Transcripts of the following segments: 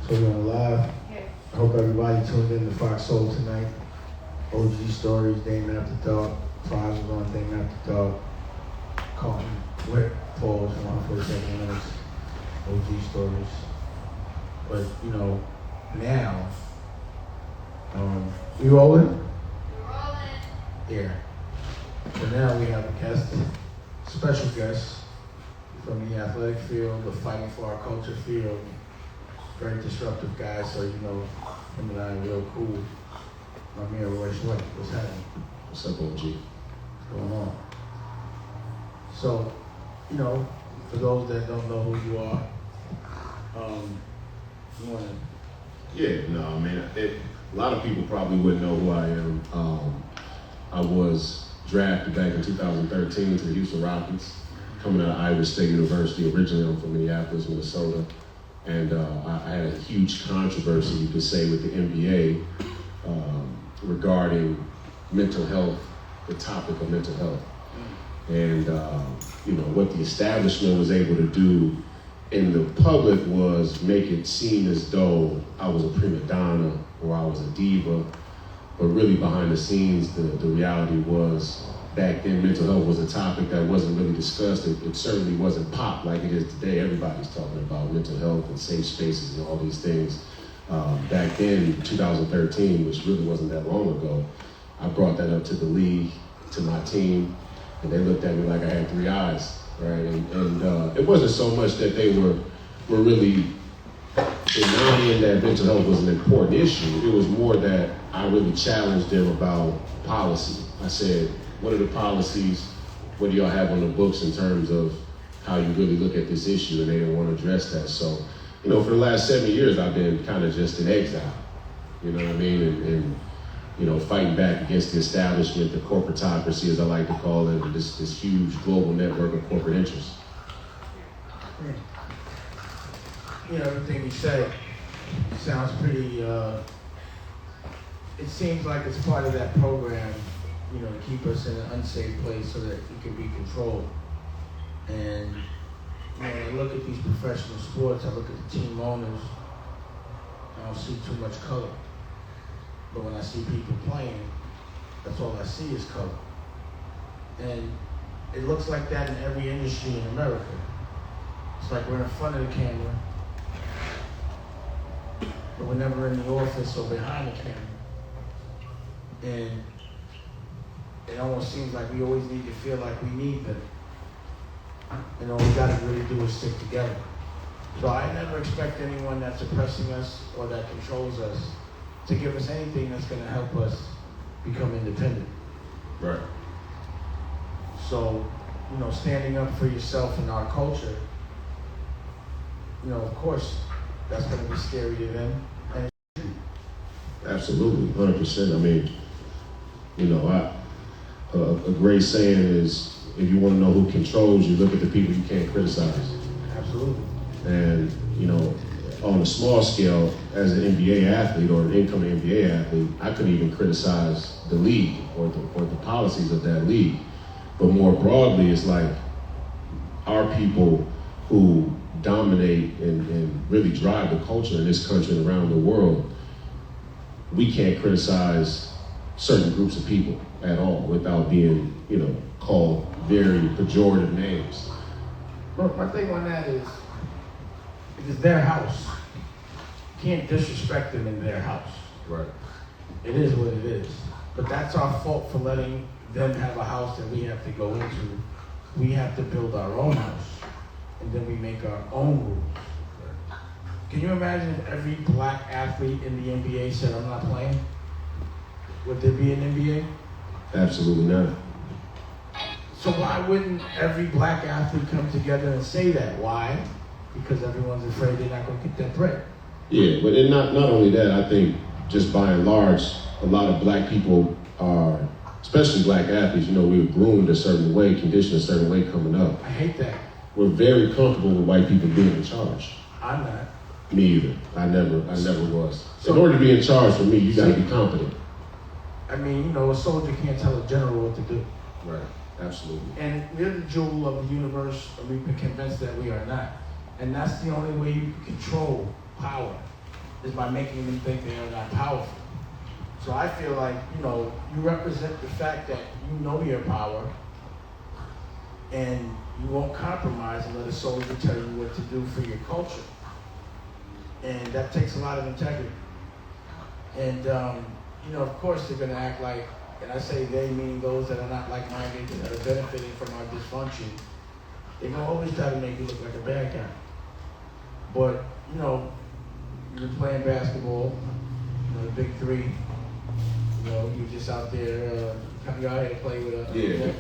So we're on live. Yes. I hope everybody tuned in to Fox Soul tonight. OG Stories, Dame After Dark. Five was on Dame After Dark. Carlton, Whip, Pause, 147 minutes. OG Stories. But, you know, now, we rolling? We're rolling. Yeah. So now we have a guest, special guest from the athletic field, the fighting for our culture field. Very disruptive guy, so you know, him and I are real cool. My man Roy Sweat, what's happening? What's up, OG? What's going on? So, you know, for those that don't know who you are, you wanna... Yeah, no, I mean, a lot of people probably wouldn't know who I am. I was drafted back in 2013 to the Houston Rockets, coming out of Iowa State University. Originally, I'm from Minneapolis, Minnesota. And I had a huge controversy, you could say, with the NBA regarding mental health, the topic of mental health. And, you know, what the establishment was able to do in the public was make it seem as though I was a prima donna or I was a diva. But really behind the scenes, the reality was back then mental health was a topic that wasn't really discussed. It certainly wasn't pop like it is today. Everybody's talking about mental health and safe spaces and all these things. Back then, 2013, which really wasn't that long ago, I brought that up to the league, to my team, and they looked at me like I had three eyes, right? And it wasn't so much that they were really denying that mental health was an important issue. It was more that I really challenged them about policy. I said, what are the policies? What do y'all have on the books in terms of how you really look at this issue? And they didn't want to address that. So, you know, for the last 7 years, I've been kind of just in exile. You know what I mean? And you know, fighting back against the establishment, the corporatocracy, as I like to call it, this huge global network of corporate interests. You know, everything you say sounds pretty, it seems like it's part of that program, you know, to keep us in an unsafe place so that we can be controlled. And, you know, when I look at these professional sports, I look at the team owners, I don't see too much color. But when I see people playing, that's all I see is color. And it looks like that in every industry in America. It's like we're in front of the camera, but we're never in the office or behind the camera. And it almost seems like we always need to feel like we need them. And all we gotta really do is stick together. So I never expect anyone that's oppressing us or that controls us to give us anything that's gonna help us become independent. Right. So, you know, standing up for yourself in our culture, you know, of course, that's gonna be scary to them. And Absolutely, 100%. I mean, you know, a great saying is, if you want to know who controls you, look at the people you can't criticize. absolutely. And, you know, on a small scale, as an NBA athlete or an incoming NBA athlete, I couldn't even criticize the league or the policies of that league. But more broadly, it's like our people who dominate and really drive the culture in this country and around the world, we can't criticize certain groups of people at all without being, you know, called very pejorative names. Look, my thing on that is, it is their house. You can't disrespect them in their house. Right. It is what it is. But that's our fault for letting them have a house that we have to go into. We have to build our own house, and then we make our own rules. Can you imagine if every black athlete in the NBA said, I'm not playing? Would there be an NBA? Absolutely not. So why wouldn't every black athlete come together and say that? Why? Because everyone's afraid they're not going to get that bread. Yeah, but then not only that, I think just by and large, a lot of black people are, especially black athletes, you know, we were groomed a certain way, conditioned a certain way coming up. I hate that. We're very comfortable with white people being in charge. I'm not. Me either. I never was. In order to be in charge for me, you gotta be competent. I mean, you know, a soldier can't tell a general what to do. Right, absolutely. And we're the jewel of the universe, and we've been convinced that we are not. And that's the only way you can control power. is by making them think they are not powerful. So I feel like, you represent the fact that you know your power and you won't compromise and let a soldier tell you what to do for your culture. And that takes a lot of integrity. And, of course they're gonna act like, and I say they mean those that are not like-minded, that are benefiting from our dysfunction. They're gonna always try to make you look like a bad guy. But, you're playing basketball, the big three, you're just out there, you out here to play with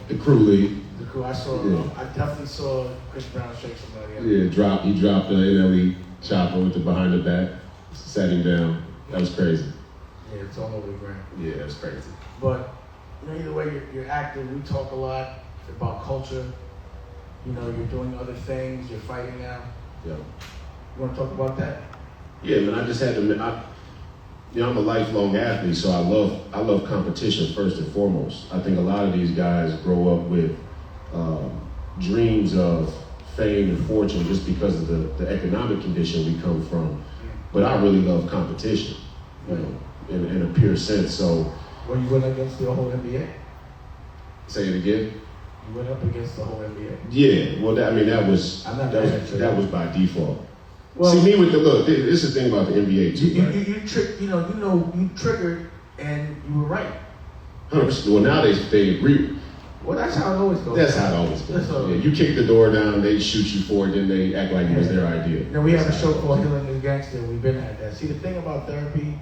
the crew league. The crew. I definitely saw Chris Brown shake somebody up. Yeah, he dropped the NLE chopper with the behind the back, sat him down. That was crazy. Yeah, it's all over the ground. Yeah, it was crazy. But, either way, you're active. We talk a lot about culture. You're doing other things. You're fighting now. Yeah. You want to talk about that? Yeah, man. I just had to. I'm a lifelong athlete, so I love competition first and foremost. I think a lot of these guys grow up with dreams of fame and fortune just because of the economic condition we come from. But I really love competition, in a pure sense. So. Well, you went against the whole NBA. Say it again. You went up against the whole NBA. Yeah. Well, that was by default. Well, see, me with the look. This is the thing about the NBA too. You triggered and you were right. 100%. Well, now they agree. Well, that's how it always goes. That's how it always goes. Yeah, you kick the door down, they shoot you for it, then they act like it was their idea. We have a show called Healing the Gangster. We've been at that. See, the thing about therapy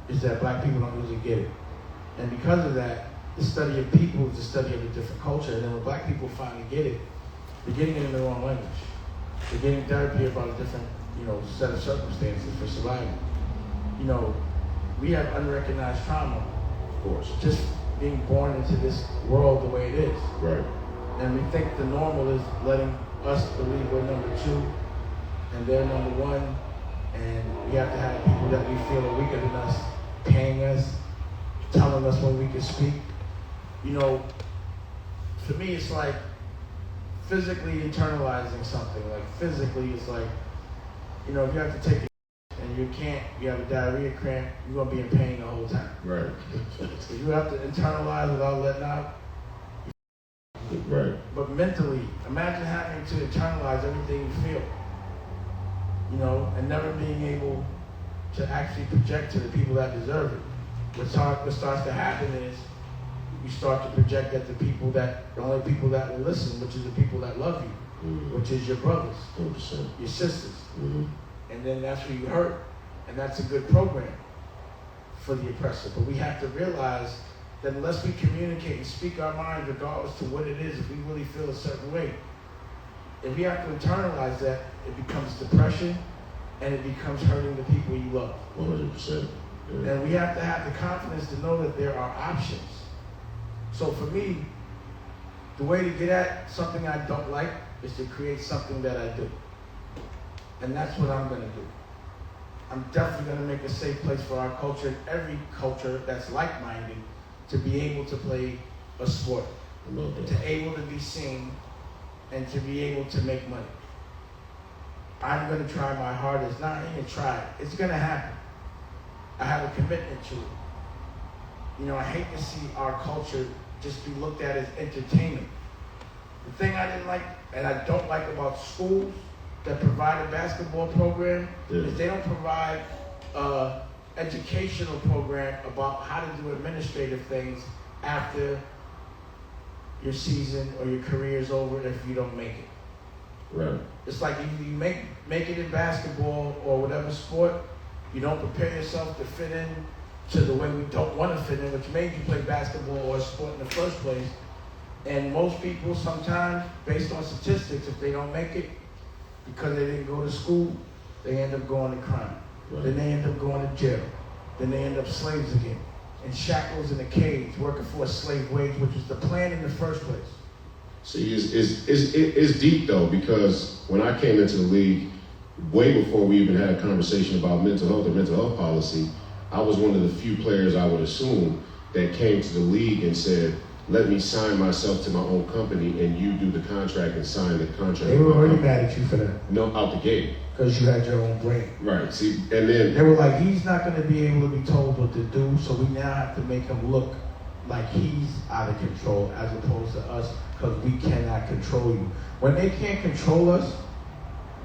is that black people don't usually get it. And because of that, the study of people is the study of a different culture. And then when black people finally get it, they're getting it in the wrong language. They're getting therapy about a different, set of circumstances for survival. We have unrecognized trauma, of course, just being born into this world the way it is. Right. And we think the normal is letting us believe we're number two and they're number one, and we have to have people that we feel are weaker than us paying us, telling us when we can speak. For me, it's like physically internalizing something. Like physically, it's like, if you have to take it and you have a diarrhea cramp, you're gonna be in pain the whole time. Right. So you have to internalize without letting out. Right. But mentally, imagine having to internalize everything you feel. And never being able to actually project to the people that deserve it. What starts to happen is you start to project at the only people that will listen, which is the people that love you, which is your brothers, 100%. your sisters. Mm-hmm. And then that's where you hurt. And that's a good program for the oppressor. But we have to realize that unless we communicate and speak our minds regardless to what it is, if we really feel a certain way, if we have to internalize that, it becomes depression and it becomes hurting the people you love. 100%. Yeah. And we have to have the confidence to know that there are options. So for me, the way to get at something I don't like is to create something that I do. And that's what I'm gonna do. I'm definitely gonna make a safe place for our culture, every culture that's like-minded, to be able to play a sport, to able to be seen, and to be able to make money. I'm gonna try my hardest, not even try it, it's gonna happen. I have a commitment to it. I hate to see our culture just be looked at as entertainment. The thing I didn't like, and I don't like about schools that provide a basketball program, is they don't provide an educational program about how to do administrative things after your season or your career is over if you don't make it. Right. It's like either you make it in basketball or whatever sport, you don't prepare yourself to fit in to the way we don't want to fit in, which made you play basketball or a sport in the first place. And most people sometimes, based on statistics, if they don't make it, because they didn't go to school, they end up going to crime. Right. Then they end up going to jail. Then they end up slaves again. In shackles in a cage, working for a slave wage, which was the plan in the first place. See, it's deep though, because when I came into the league, way before we even had a conversation about mental health or mental health policy, I was one of the few players I would assume that came to the league and said, let me sign myself to my own company and you do the contract and sign the contract. They were already mad at you for that. No, out the gate. Because you had your own brain. Right, see, and then... They were like, he's not going to be able to be told what to do, so we now have to make him look like he's out of control as opposed to us, because we cannot control you. When they can't control us,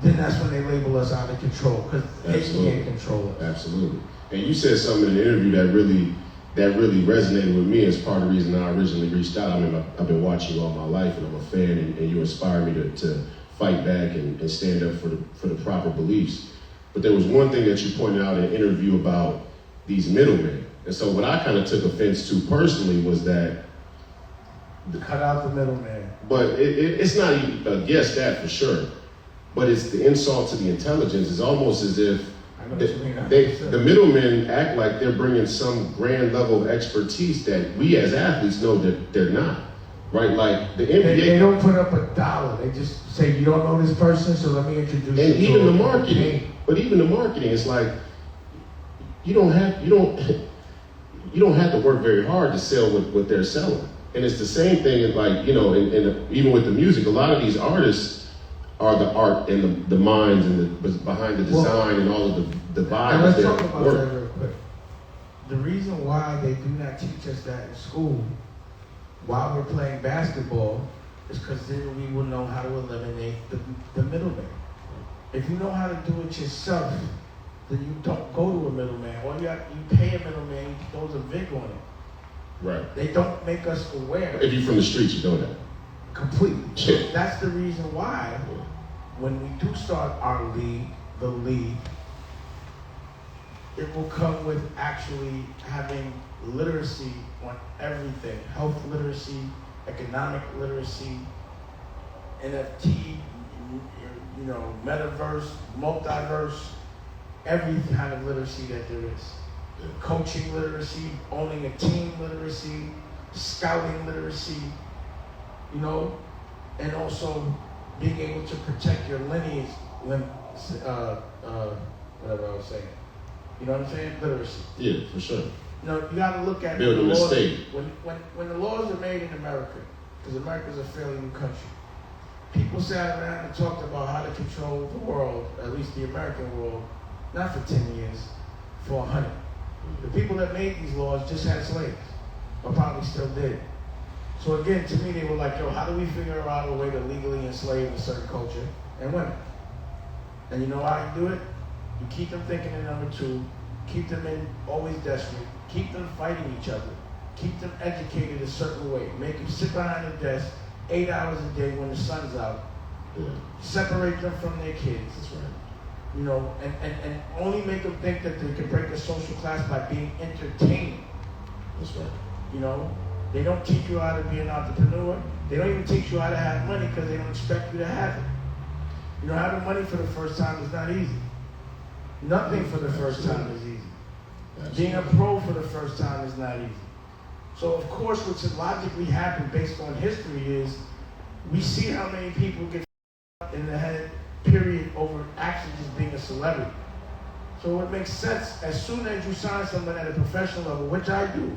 then that's when they label us out of control, because they can't control us. Absolutely. And you said something in the interview that really resonated with me as part of the reason I originally reached out. I mean, I've been watching you all my life, and I'm a fan, and you inspire me to fight back and stand up for the proper beliefs. But there was one thing that you pointed out in an interview about these middlemen. And so what I kind of took offense to personally was that... Cut out the middleman. But it's not even, yes, that for sure. But it's the insult to the intelligence. It's almost as if the middlemen act like they're bringing some grand level of expertise that we as athletes know that they're not. Right, like the NBA. They don't put up $1. They just say, you don't know this person, so let me introduce you. And even the marketing, it's like you don't have to work very hard to sell what they're selling. And it's the same thing, like, you know, and even with the music, a lot of these artists are the art and the minds and the behind the design and all of the vibes. Let's talk about that real quick. The reason why they do not teach us that in school while we're playing basketball is because then we will know how to eliminate the middleman. If you know how to do it yourself, then you don't go to a middleman. Or you pay a middleman, he throws a VIG on it. Right. They don't make us aware. If you're from the streets, you know that. Completely. Yeah. So that's the reason why when we do start our league, the league, it will come with actually having literacy on everything. Health literacy, economic literacy, NFT, you know, metaverse, multiverse, every kind of literacy that there is. Coaching literacy, owning a team literacy, scouting literacy, you know, and also being able to protect your lineage, whatever I was saying. You know what I'm saying? Literacy. Yeah, for sure. You know, you got to look at building the laws. a state. When the laws are made in America, because America's a fairly new country, people sat around and talked about how to control the world, at least the American world, not for 10 years, for 100. The people that made these laws just had slaves, or probably still did. So again, to me, they were like, yo, how do we figure out a way to legally enslave a certain culture and women? And you know how you do it? You keep them thinking in number two, keep them always desperate, keep them fighting each other, keep them educated a certain way, make them sit behind a desk 8 hours a day when the sun's out, separate them from their kids. That's right. You know, and only make them think that they can break a social class by being entertaining. That's right. You know, they don't teach you how to be an entrepreneur. They don't even teach you how to have money because they don't expect you to have it. You know, having money for the first time is not easy. Nothing for the first time is easy. Absolutely. Being a pro for the first time is not easy. So of course, what should logically happen based on history is we see how many people get in the head, period, over actually just being a celebrity. So it makes sense, as soon as you sign someone at a professional level, which I do,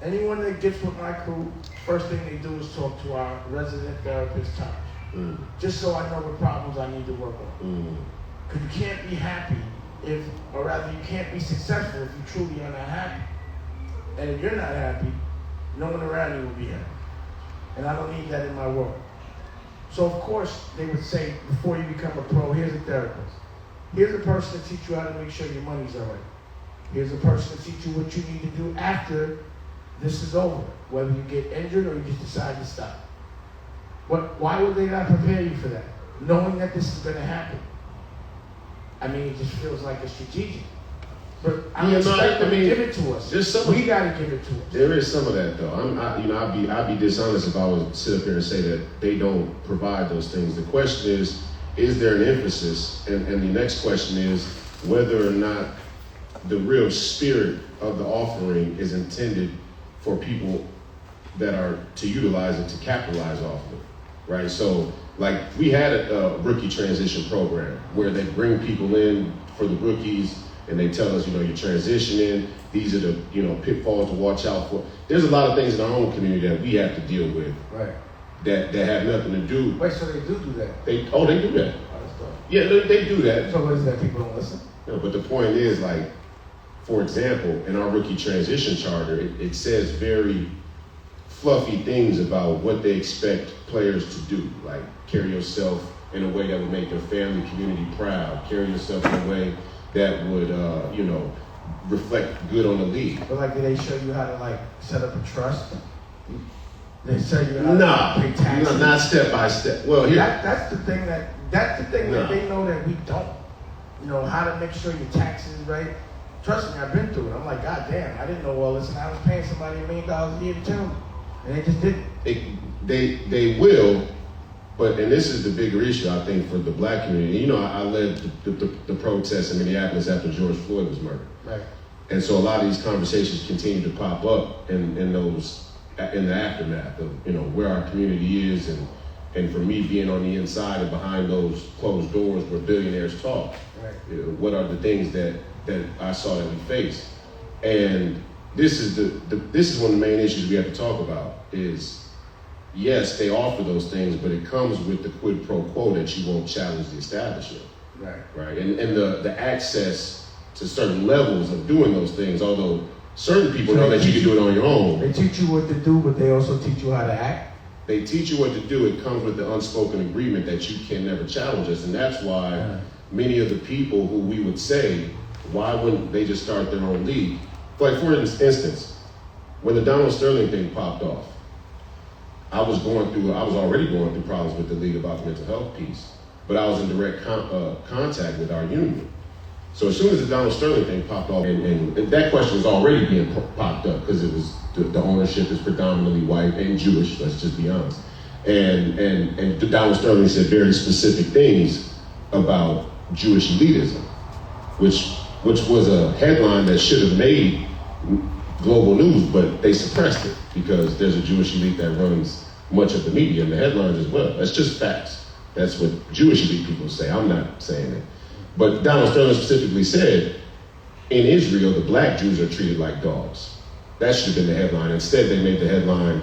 anyone that gets with my crew, first thing they do is talk to our resident therapist, Taj. Just so I know what problems I need to work on. Because you can't be happy or rather you can't be successful if you truly are not happy. And if you're not happy, no one around you will be happy. And I don't need that in my world. So of course, they would say, before you become a pro, here's a therapist. Here's a person to teach you how to make sure your money's all right. Here's a person to teach you what you need to do after this is over, whether you get injured or you just decide to stop. But why would they not prepare you for that, knowing that this is going to happen? I mean, it just feels like it's strategic. But I expect them to give it to us. We got to give it to us. There is some of that, though. I'd be dishonest if I would sit up here and say that they don't provide those things. The question is there an emphasis? And the next question is whether or not the real spirit of the offering is intended for people that are to utilize it, to capitalize off of it, right? So, like, we had a rookie transition program where they bring people in for the rookies, and they tell us, you're transitioning, these are the, pitfalls to watch out for. There's a lot of things in our own community that we have to deal with. Right. That have nothing to do. Wait, so they do that? They do that. Oh, that's dope. Yeah, they do that. So what is that? People don't listen? No, but the point is, like, for example, in our rookie transition charter, it says very fluffy things about what they expect players to do, like carry yourself in a way that would make your family, community proud, carry yourself in a way that would, reflect good on the league. But like, do they show you how to like set up a trust? They show you how to pay taxes? Not step by step. Well, here. That's the thing that they know that we don't. How to make sure your taxes is right. Trust me, I've been through it. I'm like, God damn, I didn't know all this, and I was paying somebody $1 million a year to tell me. And they just didn't. They will, and this is the bigger issue, I think, for the black community. I led the protests in Minneapolis after George Floyd was murdered. Right. And so a lot of these conversations continue to pop up in the aftermath of, where our community is, and for me being on the inside and behind those closed doors where billionaires talk. Right. What are the things that I saw that we face? And this is this is one of the main issues we have to talk about is, yes, they offer those things, but it comes with the quid pro quo that you won't challenge the establishment. Right. Right. And the access to certain levels of doing those things, although certain people know that you can do it on your own. They teach you what to do, but they also teach you how to act. They teach you what to do. It comes with the unspoken agreement that you can never challenge us. And that's why many of the people who we would say, why wouldn't they just start their own league? Like, for instance, when the Donald Sterling thing popped off, I was already going through problems with the league about the mental health piece, but I was in direct contact with our union. So as soon as the Donald Sterling thing popped off, and that question was already being popped up because it was the ownership is predominantly white and Jewish, let's just be honest. And Donald Sterling said very specific things about Jewish elitism, which was a headline that should have made global news, but they suppressed it because there's a Jewish elite that runs much of the media and the headlines as well. That's just facts. That's what Jewish elite people say. I'm not saying it. But Donald Sterling specifically said, in Israel, the black Jews are treated like dogs. That should have been the headline. Instead, they made the headline,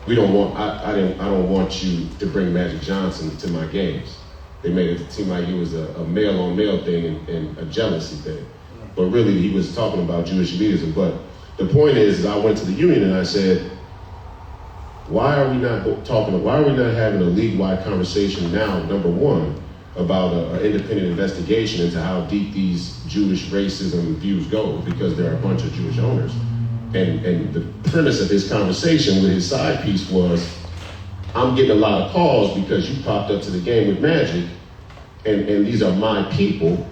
I don't want you to bring Magic Johnson to my games. They made it seem like it was a male-on-male thing and a jealousy thing. But really, he was talking about Jewish elitism. But the point is I went to the union and I said, why are we not having a league-wide conversation now, number one, about an independent investigation into how deep these Jewish racism views go, because there are a bunch of Jewish owners. And the premise of his conversation with his side piece was, I'm getting a lot of calls because you popped up to the game with Magic, and these are my people,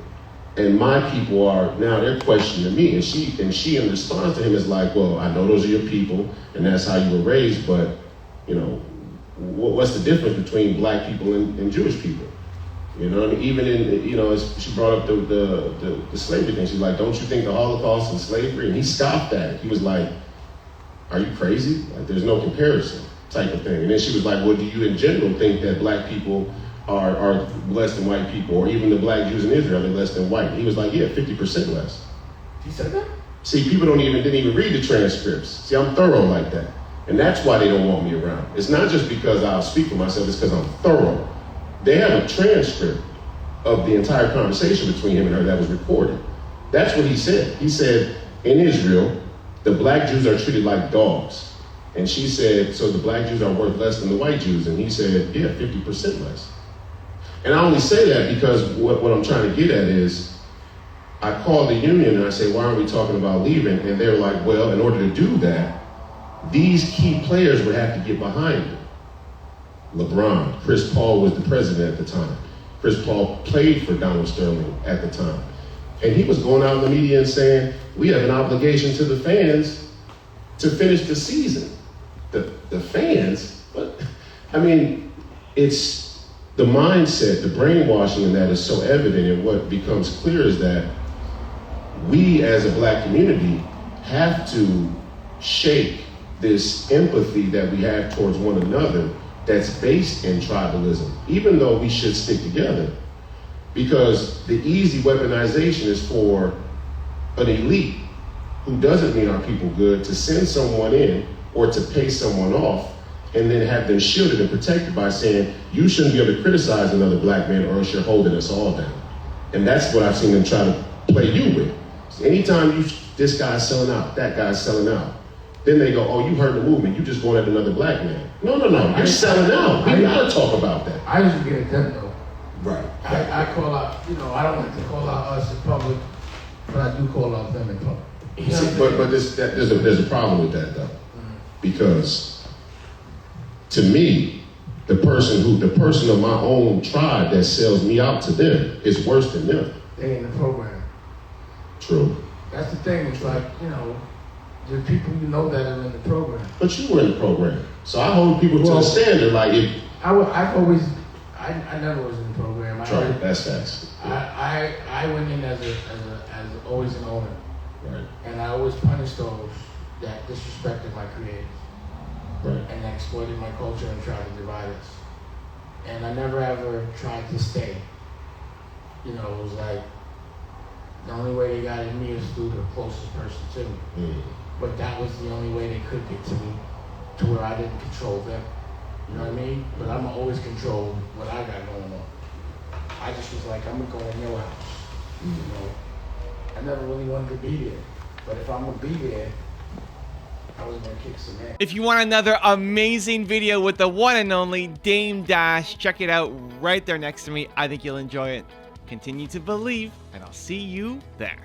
and my people are, now they're questioning me. And she in response to him is like, well, I know those are your people, and that's how you were raised, but, what's the difference between black people and Jewish people? Even in, she brought up the slavery thing. She's like, don't you think the Holocaust and slavery? And he scoffed at it. He was like, are you crazy? Like, there's no comparison type of thing. And then she was like, well, do you in general think that black people are less than white people, or even the black Jews in Israel are less than white? He was like, yeah, 50% less. He said that? See, people didn't even read the transcripts. See, I'm thorough like that. And that's why they don't want me around. It's not just because I'll speak for myself, it's because I'm thorough. They have a transcript of the entire conversation between him and her that was recorded. That's what he said. He said, in Israel, the black Jews are treated like dogs. And she said, so the black Jews are worth less than the white Jews? And he said, yeah, 50% less. And I only say that because what I'm trying to get at is, I called the union and I say, why aren't we talking about leaving? And they're like, well, in order to do that, these key players would have to get behind it. LeBron, Chris Paul was the president at the time. Chris Paul played for Donald Sterling at the time. And he was going out in the media and saying, we have an obligation to the fans to finish the season. The fans? But, it's the mindset, the brainwashing in that is so evident, and what becomes clear is that we as a black community have to shake this empathy that we have towards one another that's based in tribalism, even though we should stick together. Because the easy weaponization is for an elite who doesn't mean our people good to send someone in or to pay someone off and then have them shielded and protected by saying, you shouldn't be able to criticize another black man or else you're holding us all down. And that's what I've seen them try to play you with. So anytime this guy's selling out, that guy's selling out, then they go, oh, you heard the movement, you just going at another black man. No, you're selling out. We gotta talk about that. I used to get at them though. Right. I call out, I don't like to call out us in public, but I do call out them in public. You know See, but there's a problem with that though, because to me, the person of my own tribe that sells me out to them is worse than them. They in the program. True. That's the thing. It's like, the people that are in the program. But you were in the program, so I hold people to the standard. Like if I never was in the program. Right, that's facts. I went in as always an owner. Right. And I always punished those that disrespected my creators. Right. And that exploited my culture and tried to divide us. And I never ever tried to stay. It was like the only way they got at me is through the closest person to me. Mm. But that was the only way they could get to me, to where I didn't control them. You know what I mean? But I'm always control what I got going on. I just was like, I'm gonna go in your house. I never really wanted to be there. But if I'm gonna be there, I was gonna kick some ass. If you want another amazing video with the one and only Dame Dash, check it out right there next to me. I think you'll enjoy it. Continue to believe, and I'll see you there.